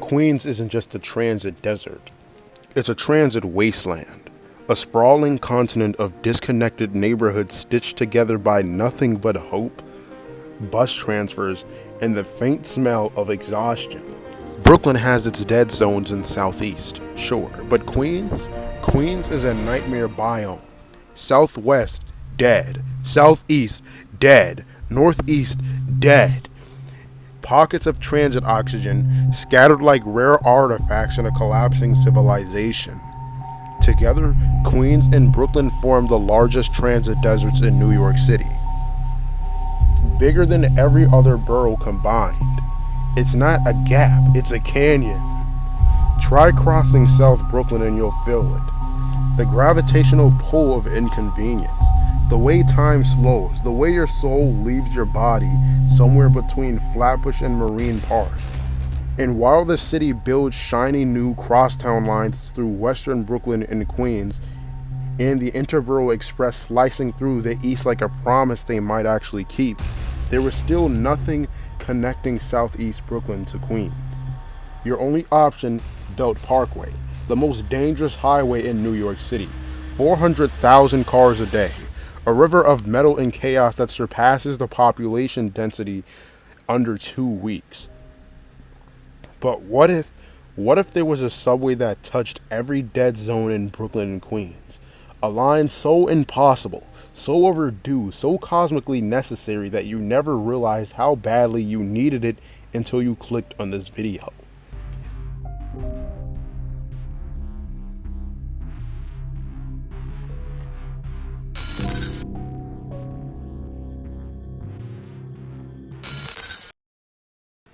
Queens isn't just a transit desert, it's a transit wasteland, a sprawling continent of disconnected neighborhoods stitched together by nothing but hope, bus transfers, and the faint smell of exhaustion. Brooklyn has its dead zones in Southeast, sure, but Queens is a nightmare biome. Southwest, dead. Southeast, dead. Northeast, dead. Pockets of transit oxygen scattered like rare artifacts in a collapsing civilization. Together, Queens and Brooklyn form the largest transit deserts in New York City. Bigger than every other borough combined. It's not a gap, it's a canyon. Try crossing South Brooklyn and you'll feel it. The gravitational pull of inconvenience. The way time slows, the way your soul leaves your body somewhere between Flatbush and Marine Park. And while the city builds shiny new crosstown lines through Western Brooklyn and Queens, and the Interborough Express slicing through the east like a promise they might actually keep, there was still nothing connecting Southeast Brooklyn to Queens. Your only option, Belt Parkway, the most dangerous highway in New York City. 400,000 cars a day. A river of metal and chaos that surpasses the population density under 2 weeks. But what if there was a subway that touched every dead zone in Brooklyn and Queens? A line so impossible, so overdue, so cosmically necessary that you never realized how badly you needed it until you clicked on this video.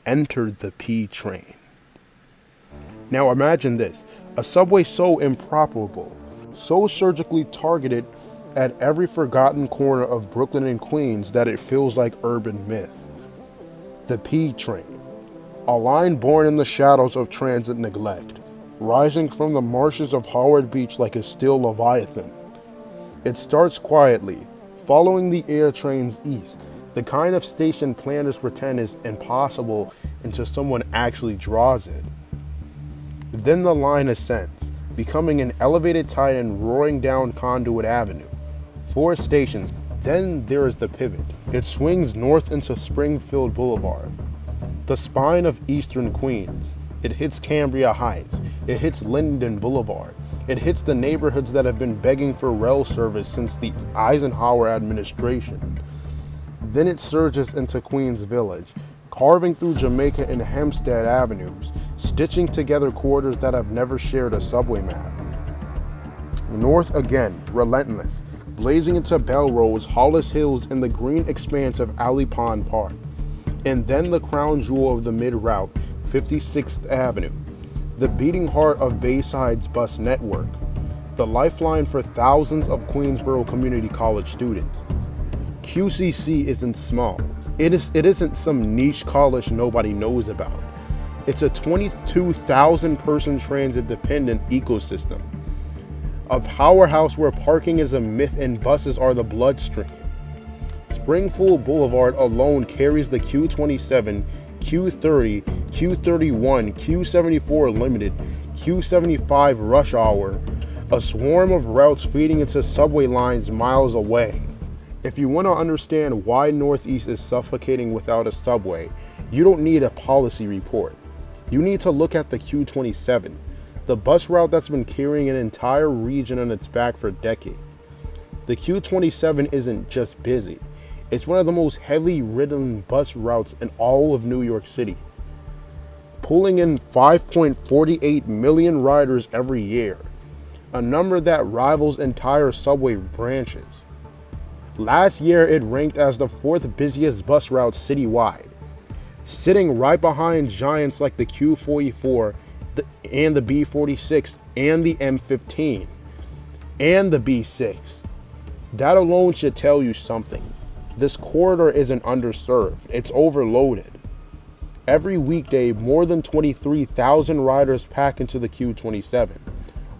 Entered the P train. Now imagine this, a subway so improbable, so surgically targeted at every forgotten corner of Brooklyn and Queens that it feels like urban myth. The P train, a line born in the shadows of transit neglect, rising from the marshes of Howard Beach like a still leviathan. It starts quietly, following the air trains east, the kind of station planners pretend is impossible until someone actually draws it. Then the line ascends, becoming an elevated titan roaring down Conduit Avenue. 4 stations, then there is the pivot. It swings north into Springfield Boulevard, the spine of Eastern Queens. It hits Cambria Heights. It hits Linden Boulevard. It hits the neighborhoods that have been begging for rail service since the Eisenhower administration. Then it surges into Queens Village, carving through Jamaica and Hempstead Avenues, stitching together corridors that have never shared a subway map. North again, relentless, blazing into Belrose, Hollis Hills, and the green expanse of Alley Pond Park. And then the crown jewel of the mid-route, 56th Avenue, the beating heart of Bayside's bus network, the lifeline for thousands of Queensboro Community College students. QCC isn't small. It isn't some niche college nobody knows about. It's a 22,000 person transit dependent ecosystem. A powerhouse where parking is a myth and buses are the bloodstream. Springfield Boulevard alone carries the Q27, Q30, Q31, Q74 Limited, Q75 Rush Hour, a swarm of routes feeding into subway lines miles away. If you want to understand why Northeast is suffocating without a subway, you don't need a policy report. You need to look at the Q27, the bus route that's been carrying an entire region on its back for decades. The Q27 isn't just busy, it's one of the most heavily ridden bus routes in all of New York City, pulling in 5.48 million riders every year, a number that rivals entire subway branches. Last year, it ranked as the 4th busiest bus route citywide, sitting right behind giants like the Q44 and the B46 and the M15 and the B6. That alone should tell you something. This corridor isn't underserved, it's overloaded. Every weekday, more than 23,000 riders pack into the Q27.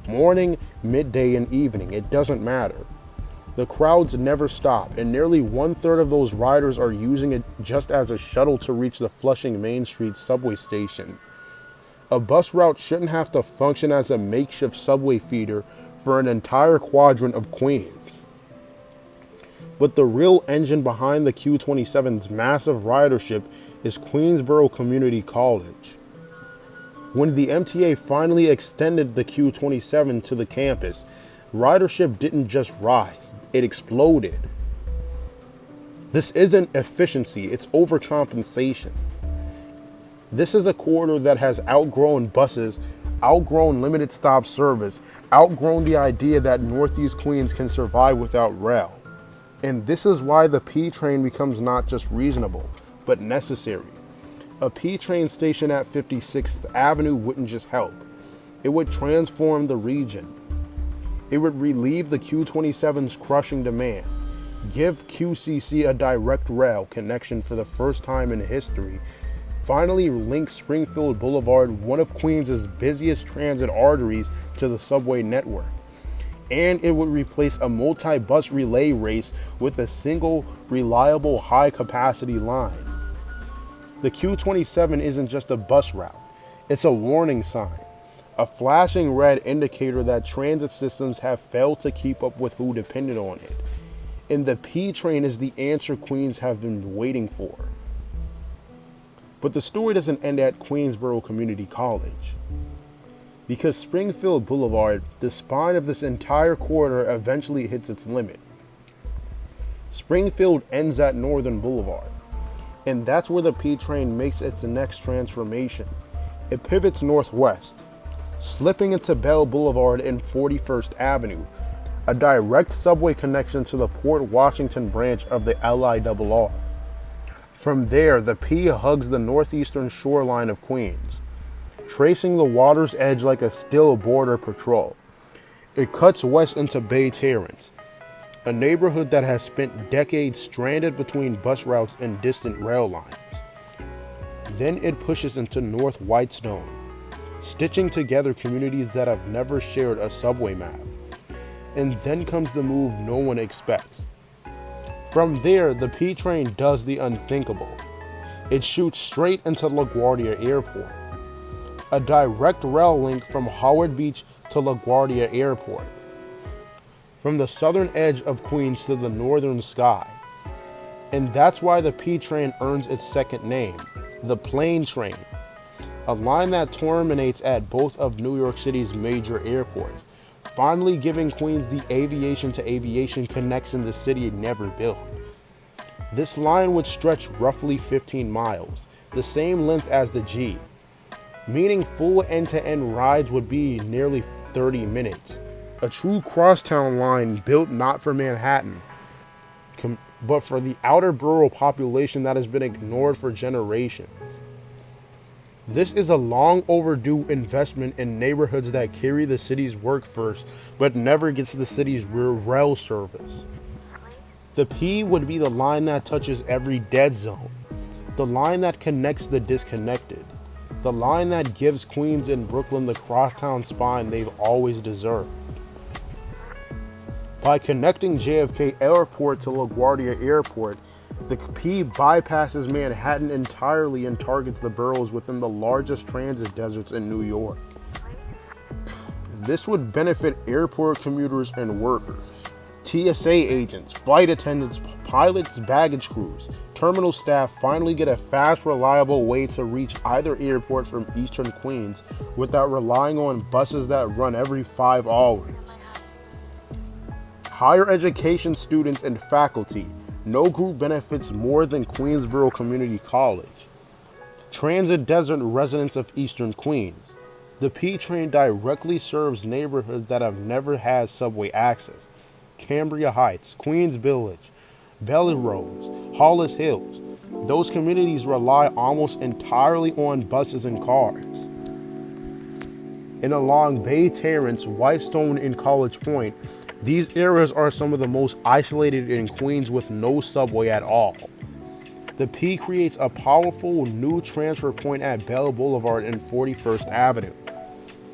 Morning, midday, and evening, it doesn't matter. The crowds never stop, and nearly 1/3 of those riders are using it just as a shuttle to reach the Flushing Main Street subway station. A bus route shouldn't have to function as a makeshift subway feeder for an entire quadrant of Queens. But the real engine behind the Q27's massive ridership is Queensboro Community College. When the MTA finally extended the Q27 to the campus, ridership didn't just rise, it exploded. This isn't efficiency, it's overcompensation. This is a corridor that has outgrown buses, outgrown limited stop service, outgrown the idea that Northeast Queens can survive without rail. And this is why the P train becomes not just reasonable, but necessary. A P train station at 56th Avenue wouldn't just help, it would transform the region. It would relieve the Q27's crushing demand, give QCC a direct rail connection for the first time in history, finally link Springfield Boulevard, one of Queens' busiest transit arteries, to the subway network. And it would replace a multi-bus relay race with a single, reliable, high-capacity line. The Q27 isn't just a bus route, it's a warning sign. A flashing red indicator that transit systems have failed to keep up with who depended on it. And the P train is the answer Queens have been waiting for. But the story doesn't end at Queensboro Community College. Because Springfield Boulevard, the spine of this entire corridor, eventually hits its limit. Springfield ends at Northern Boulevard. And that's where the P train makes its next transformation. It pivots northwest, slipping into Bell Boulevard and 41st Avenue, a direct subway connection to the Port Washington branch of the LIRR. From there, the P hugs the northeastern shoreline of Queens, tracing the water's edge like a still border patrol. It cuts west into Bay Terrace, a neighborhood that has spent decades stranded between bus routes and distant rail lines. Then it pushes into North Whitestone, stitching together communities that have never shared a subway map. And then comes the move no one expects. From there, the P train does the unthinkable. It shoots straight into LaGuardia Airport, a direct rail link from Howard Beach to LaGuardia Airport, from the southern edge of Queens to the northern sky. And that's why the P train earns its second name, the Plane Train, a line that terminates at both of New York City's major airports, finally giving Queens the aviation-to-aviation connection the city never built. This line would stretch roughly 15 miles, the same length as the G, meaning full end-to-end rides would be nearly 30 minutes. A true crosstown line built not for Manhattan, but for the outer borough population that has been ignored for generations. This is a long overdue investment in neighborhoods that carry the city's workforce but never gets the city's rail service. The P would be the line that touches every dead zone, the line that connects the disconnected, the line that gives Queens and Brooklyn the crosstown spine they've always deserved. By connecting JFK Airport to LaGuardia Airport, the P bypasses Manhattan entirely and targets the boroughs within the largest transit deserts in New York. This would benefit airport commuters and workers, TSA agents, flight attendants, pilots, baggage crews. Terminal staff finally get a fast, reliable way to reach either airport from Eastern Queens without relying on buses that run every 5 hours. Higher education students and faculty. No group benefits more than Queensboro Community College. Transit desert residents of Eastern Queens. The P train directly serves neighborhoods that have never had subway access. Cambria Heights, Queens Village, Bellerose, Hollis Hills. Those communities rely almost entirely on buses and cars. And along Bay Terrace, Whitestone, and College Point, these areas are some of the most isolated in Queens with no subway at all. The P creates a powerful new transfer point at Bell Boulevard and 41st Avenue,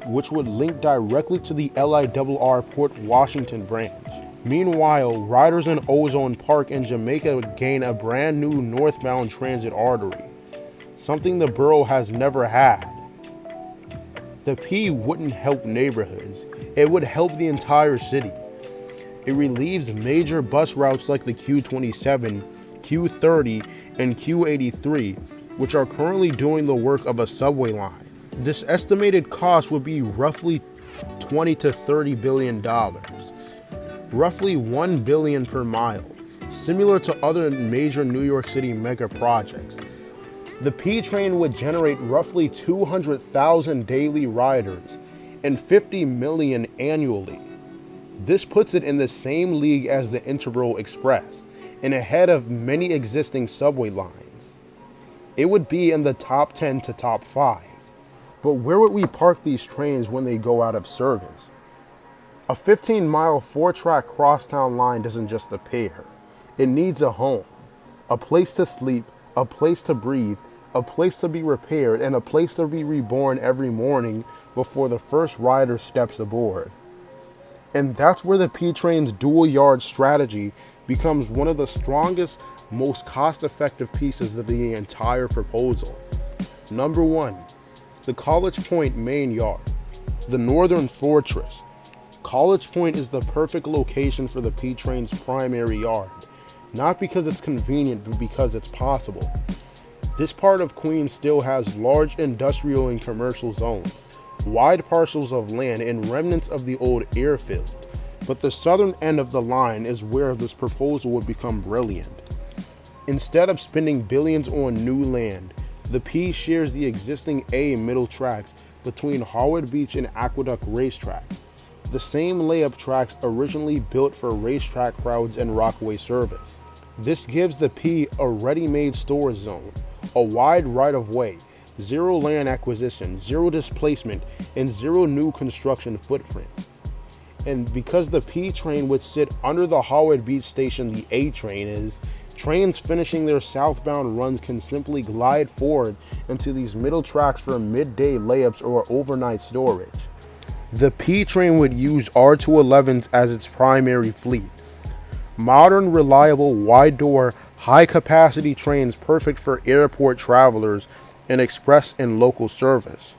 which would link directly to the LIRR Port Washington branch. Meanwhile, riders in Ozone Park in Jamaica gain a brand new northbound transit artery, something the borough has never had. The P wouldn't help neighborhoods, it would help the entire city. It relieves major bus routes like the Q27, Q30, and Q83, which are currently doing the work of a subway line. This estimated cost would be roughly $20 to $30 billion, roughly $1 billion per mile, similar to other major New York City mega projects. The P train would generate roughly 200,000 daily riders and 50 million annually. This puts it in the same league as the Interborough Express and ahead of many existing subway lines. It would be in the top 10 to top 5. But where would we park these trains when they go out of service? A 15-mile 4-track crosstown line doesn't just appear. It needs a home, a place to sleep, a place to breathe, a place to be repaired, and a place to be reborn every morning before the first rider steps aboard. And that's where the P train's dual yard strategy becomes one of the strongest, most cost-effective pieces of the entire proposal. Number 1, the College Point main yard, the Northern Fortress. College Point is the perfect location for the P train's primary yard, not because it's convenient, but because it's possible. This part of Queens still has large industrial and commercial zones, wide parcels of land, and remnants of the old airfield. But the southern end of the line is where this proposal would become brilliant. Instead of spending billions on new land, the P shares the existing A middle tracks between Howard Beach and Aqueduct Racetrack, the same layup tracks originally built for racetrack crowds and Rockaway service. This gives the P a ready-made storage zone, a wide right-of-way, zero land acquisition, zero displacement, and zero new construction footprint. And because the P train would sit under the Howard Beach station the A train is, trains finishing their southbound runs can simply glide forward into these middle tracks for midday layups or overnight storage. The P train would use R211s as its primary fleet. Modern, reliable, wide-door, high-capacity trains perfect for airport travelers and express and local service.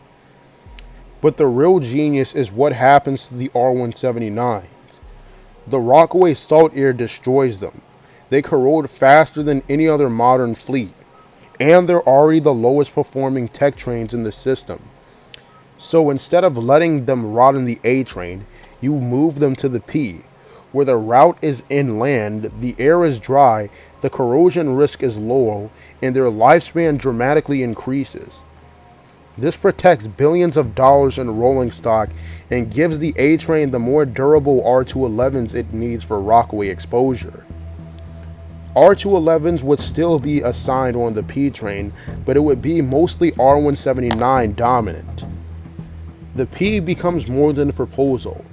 But the real genius is what happens to the R179s. The Rockaway salt air destroys them. They corrode faster than any other modern fleet, and they're already the lowest performing tech trains in the system. So instead of letting them rot in the A train, you move them to the P, where the route is inland, the air is dry, the corrosion risk is low, and their lifespan dramatically increases. This protects billions of dollars in rolling stock and gives the A train the more durable R211s it needs for Rockaway exposure. R211s would still be assigned on the P train, but it would be mostly R179 dominant. The P becomes more than a proposal.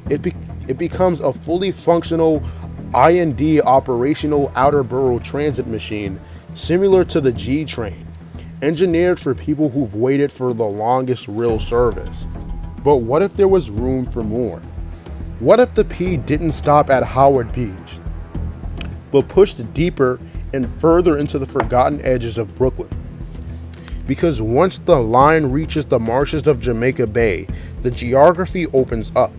It becomes a fully functional I&D operational outer borough transit machine similar to the G train, engineered for people who've waited for the longest rail service. But what if there was room for more? What if the P didn't stop at Howard Beach, but pushed deeper and further into the forgotten edges of Brooklyn? Because once the line reaches the marshes of Jamaica Bay, the geography opens up,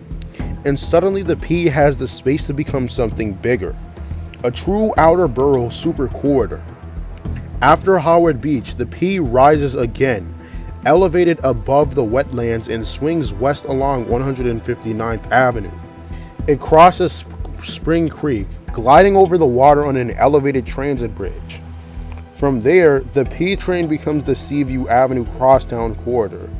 and suddenly the P has the space to become something bigger, a true outer borough super corridor. After Howard Beach, the P rises again, elevated above the wetlands, and swings west along 159th Avenue. It crosses Spring Creek, gliding over the water on an elevated transit bridge. From there, the P train becomes the Seaview Avenue crosstown corridor,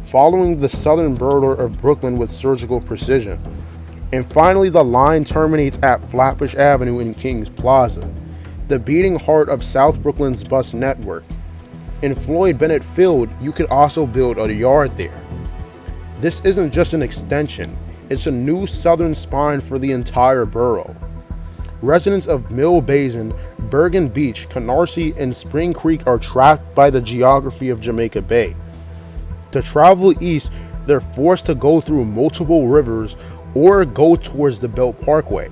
following the southern border of Brooklyn with surgical precision. And finally, the line terminates at Flatbush Avenue in Kings Plaza, the beating heart of South Brooklyn's bus network. In Floyd Bennett Field, you could also build a yard there. This isn't just an extension, it's a new southern spine for the entire borough. Residents of Mill Basin, Bergen Beach, Canarsie, and Spring Creek are trapped by the geography of Jamaica Bay. To travel east, they're forced to go through multiple rivers or go towards the Belt Parkway.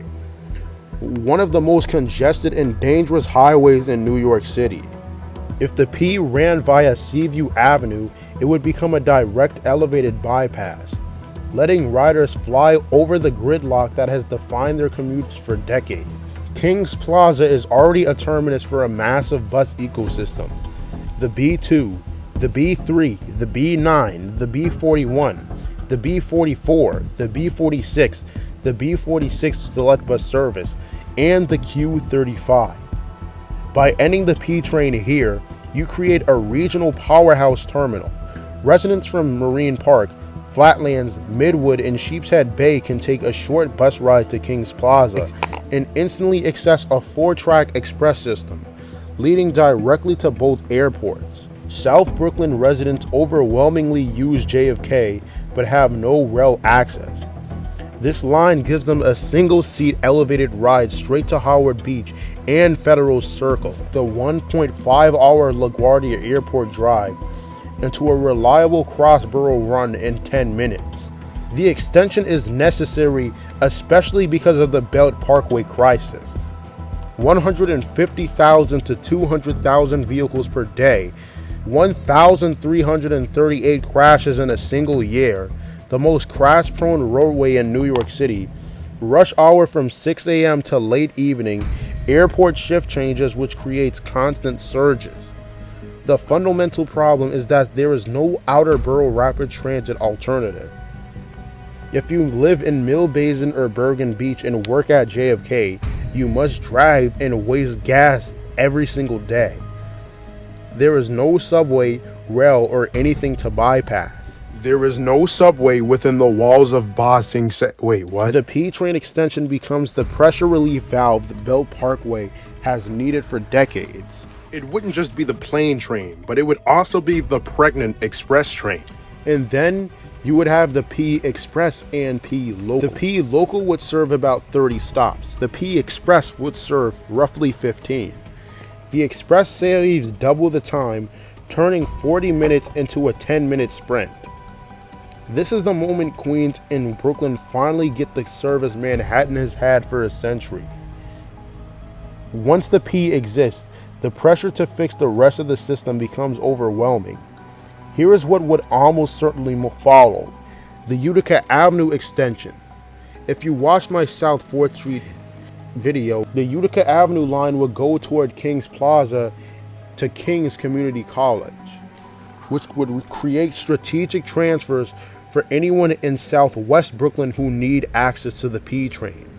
one of the most congested and dangerous highways in New York City. If the P ran via Seaview Avenue, it would become a direct elevated bypass, letting riders fly over the gridlock that has defined their commutes for decades. Kings Plaza is already a terminus for a massive bus ecosystem. The B2, the B3, the B9, the B41, the B44, the B46, the B46 Select Bus Service, and the Q35. By ending the P train here, you create a regional powerhouse terminal. Residents from Marine Park, Flatlands, Midwood, and Sheepshead Bay can take a short bus ride to Kings Plaza and instantly access a 4-track express system, leading directly to both airports. South Brooklyn residents overwhelmingly use JFK but have no rail access. This line gives them a single-seat elevated ride straight to Howard Beach and Federal Circle, the 1.5-hour LaGuardia Airport drive, and to a reliable cross-borough run in 10 minutes. The extension is necessary, especially because of the Belt Parkway crisis. 150,000 to 200,000 vehicles per day, 1,338 crashes in a single year, the most crash-prone roadway in New York City, rush hour from 6 a.m. to late evening, airport shift changes which creates constant surges. The fundamental problem is that there is no outer borough rapid transit alternative. If you live in Mill Basin or Bergen Beach and work at JFK, you must drive and waste gas every single day. There is no subway, rail, or anything to bypass. There is no subway within the walls of Boston. Wait, what? The P train extension becomes the pressure relief valve the Belt Parkway has needed for decades. It wouldn't just be the plain train, but it would also be the pregnant express train. And then you would have the P Express and P Local. The P Local would serve about 30 stops. The P Express would serve roughly 15. The Express saves double the time, turning 40 minutes into a 10-minute sprint. This is the moment Queens and Brooklyn finally get the service Manhattan has had for a century. Once the P exists, the pressure to fix the rest of the system becomes overwhelming. Here is what would almost certainly follow: the Utica Avenue extension. If you watched my South 4th Street video, the Utica Avenue line would go toward Kings Plaza to Kings Community College, which would create strategic transfers for anyone in Southwest Brooklyn who need access to the P train.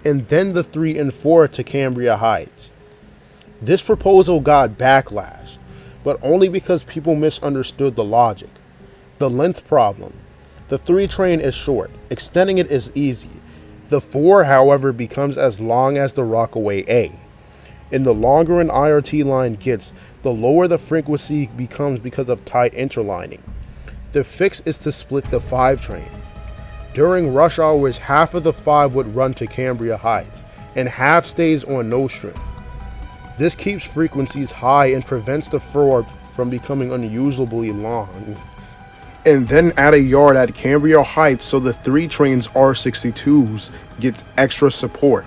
And then the 3 and 4 to Cambria Heights. This proposal got backlash, but only because people misunderstood the logic. The length problem. The 3 train is short, extending it is easy. The 4, however, becomes as long as the Rockaway A. And the longer an IRT line gets, the lower the frequency becomes because of tight interlining. The fix is to split the 5 train. During rush hours, half of the 5 would run to Cambria Heights, and half stays on Nostrand. This keeps frequencies high and prevents the 4 from becoming unusably long. And then add a yard at Cambria Heights so the 3 trains R62s gets extra support.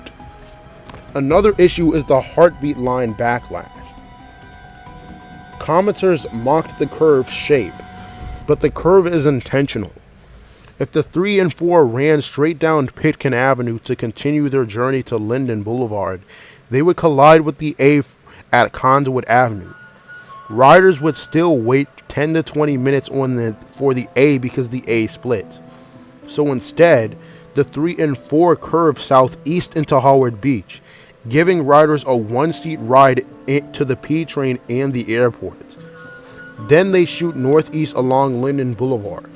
Another issue is the Heartbeat line backlash. Commenters mocked the curve shape, but the curve is intentional. If the 3 and 4 ran straight down Pitkin Avenue to continue their journey to Linden Boulevard, they would collide with the A at Conduit Avenue. Riders would still wait 10 to 20 minutes for the A because the A splits. So instead, the 3 and 4 curve southeast into Howard Beach, giving riders a 1-seat ride to the P train and the airport. Then they shoot northeast along Linden Boulevard,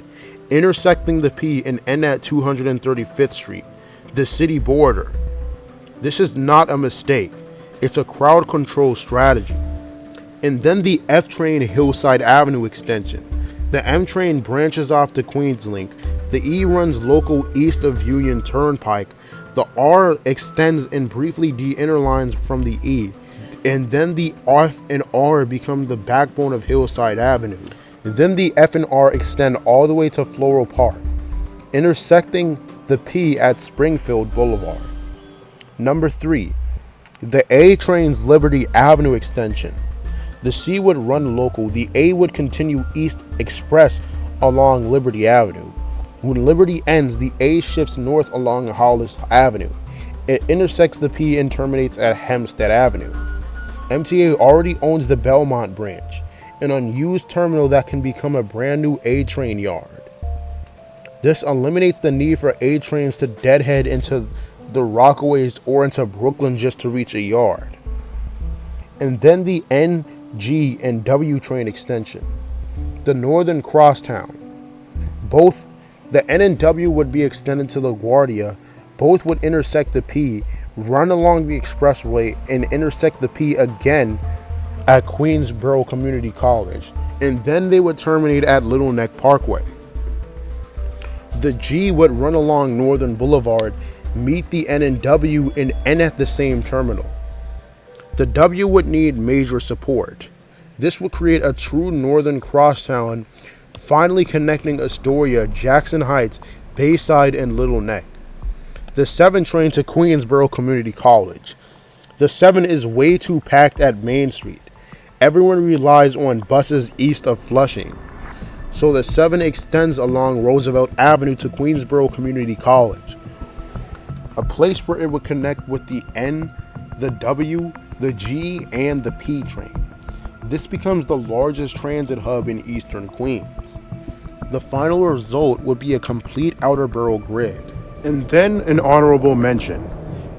intersecting the P and end at 235th Street, the city border. This is not a mistake, it's a crowd control strategy. And then the F train Hillside Avenue extension. The M train branches off to Queenslink, the E runs local east of Union Turnpike, the R extends and briefly de-interlines from the E, and then the F and R become the backbone of Hillside Avenue. And then the F and R extend all the way to Floral Park, intersecting the P at Springfield Boulevard. Number 3. The A train's Liberty Avenue extension. The C would run local. The A would continue east express along Liberty Avenue. When Liberty ends, the A shifts north along Hollis Avenue. It intersects the P and terminates at Hempstead Avenue. MTA already owns the Belmont branch, an unused terminal that can become a brand new A train yard. This eliminates the need for A trains to deadhead into the Rockaways or into Brooklyn just to reach a yard. And then the N, G, and W train extension. The Northern Crosstown. Both the N and W would be extended to LaGuardia. Both would intersect the P, run along the expressway, and intersect the P again at Queensboro Community College. And then they would terminate at Little Neck Parkway. The G would run along Northern Boulevard, meet the N and W, and end at the same terminal. The W would need major support. This would create a true northern crosstown, finally connecting Astoria, Jackson Heights, Bayside, and Little Neck. The 7 train to Queensboro Community College. The 7 is way too packed at Main Street. Everyone relies on buses east of Flushing. So the 7 extends along Roosevelt Avenue to Queensboro Community College, a place where it would connect with the N, the W, the G, and the P train. This becomes the largest transit hub in Eastern Queens. The final result would be a complete outer borough grid. And then an honorable mention,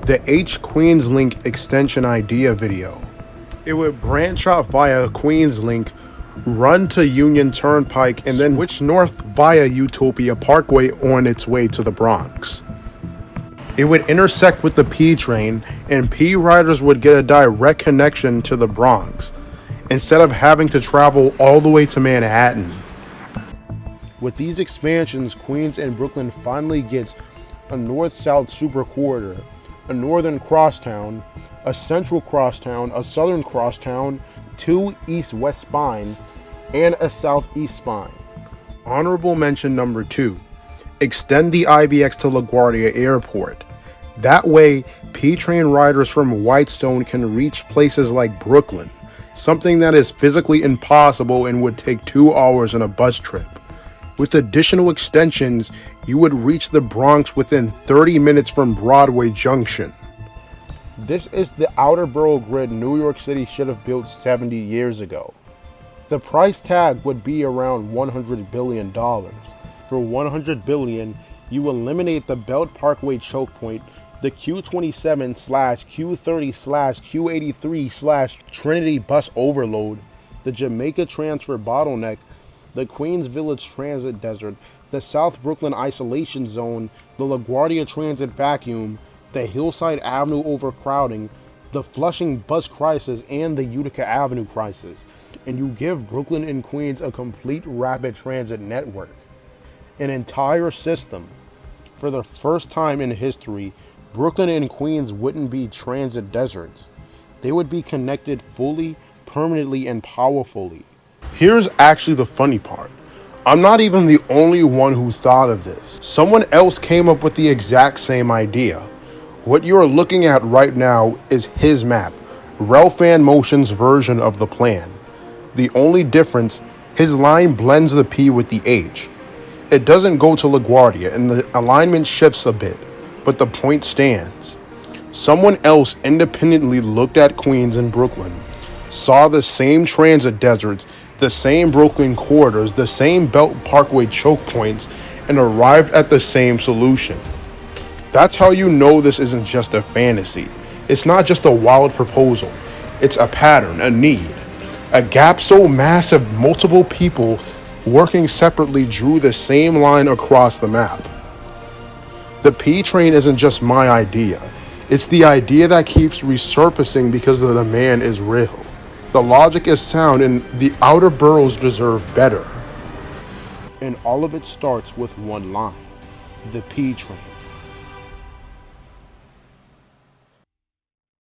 the H Queens Link extension idea video. It would branch out via Queens Link, run to Union Turnpike, and then switch north via Utopia Parkway on its way to the Bronx. It would intersect with the P train, and P riders would get a direct connection to the Bronx, instead of having to travel all the way to Manhattan. With these expansions, Queens and Brooklyn finally gets a north-south super corridor, a northern crosstown, a central crosstown, a southern crosstown, 2 east-west spines, and a southeast spine. Honorable mention number 2. Extend the IBX to LaGuardia Airport. That way, P-train riders from Whitestone can reach places like Brooklyn, something that is physically impossible and would take 2 hours on a bus trip. With additional extensions, you would reach the Bronx within 30 minutes from Broadway Junction. This is the outer borough grid New York City should have built 70 years ago. The price tag would be around $100 billion. For $100 billion, you eliminate the Belt Parkway choke point, the Q27/Q30/Q83/Trinity bus overload, the Jamaica transfer bottleneck, the Queens Village Transit Desert, the South Brooklyn Isolation Zone, the LaGuardia Transit Vacuum, the Hillside Avenue overcrowding, the Flushing bus crisis, and the Utica Avenue crisis. And you give Brooklyn and Queens a complete rapid transit network. An entire system. For the first time in history, Brooklyn and Queens wouldn't be transit deserts. They would be connected fully, permanently, and powerfully. Here's actually the funny part. I'm not even the only one who thought of this. Someone else came up with the exact same idea. What you're looking at right now is his map, Ralph Van Motion's version of the plan. The only difference, his line blends the P with the H. It doesn't go to LaGuardia and the alignment shifts a bit, but the point stands. Someone else independently looked at Queens and Brooklyn, saw the same transit deserts, the same Brooklyn corridors, the same Belt Parkway choke points, and arrived at the same solution. That's how you know this isn't just a fantasy. It's not just a wild proposal. It's a pattern, a need. A gap so massive multiple people working separately drew the same line across the map. The P train isn't just my idea. It's the idea that keeps resurfacing because the demand is real. The logic is sound and the outer boroughs deserve better. And all of it starts with one line, the P train.